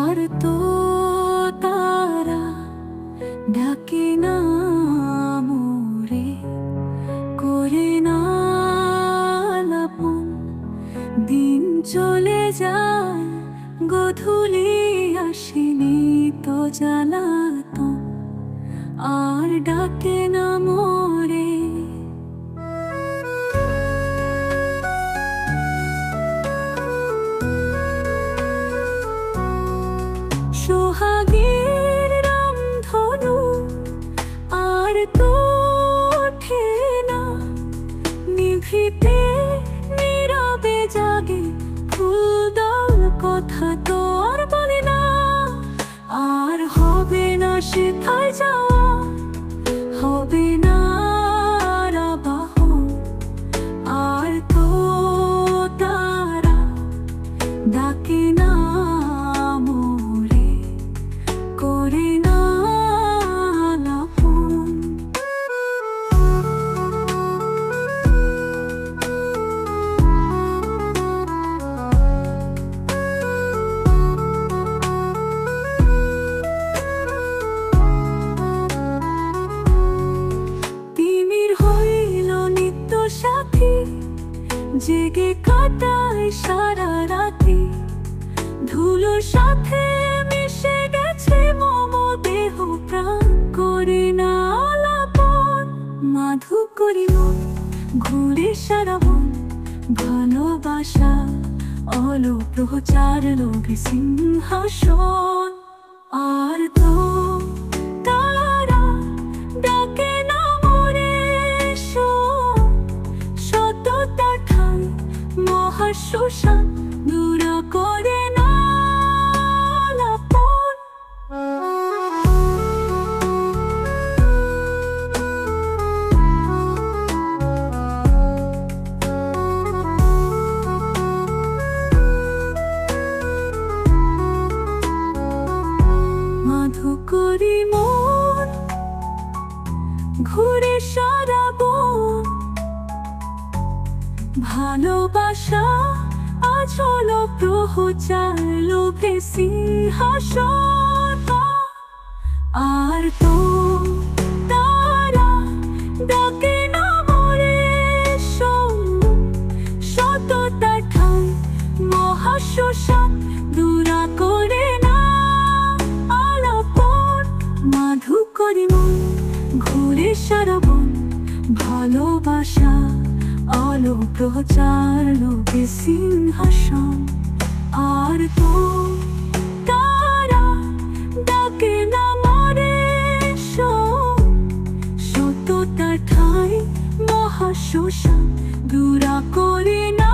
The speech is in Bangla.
আর তো তারা ডাকে না মোরে, করে না আলাপন। দিন চলে যায়, গধূলি আসেনি তো জ্বালাতন, আর ডাকে না মোরে। সোহাগের রামধনু আর তো ওঠে না, নিভৃতে নীরবে জাগে ফুলদল, কথা তো আর বলে না। আর হবে না সেথায় যাওয়া, হবে না আর আবাহন। আর তো তারা ডাকে না মোরে, করে না আলাপন। তিমির হইল নিত্য সাথী, জেগে কাটায় সারা রাতি। ধুলোর সাথে মিশে গেছে মম দেহ প্রাণ, করে না আলাপন। মাধু করি মন ঘুরে সারা বন, ভালোবাসা অলোপ্রচার লোভে সিংহাসন। আর তো তারা ডাকে না মোরে, সততা ঠাই মহাশ্মশান, দূর করে না আলাপন। মাধু করি মন ঘুরে সারা বন, ভালোবাসা আজ হলো প্রচার লোভে সিংহাসন। আর তো তারা ডাকে না মোরে, সততা ঠাই মহাশ্মশান, দূর করে না আলাপন। মাধু করি মন ঘুরে সারা বন, ভালোবাসা অলোপ্রচার লোভে সিংহাসন। আর তো তারা ডাকে না মোরে, সততা ঠাই মহাশ্মশান, দূর করে না।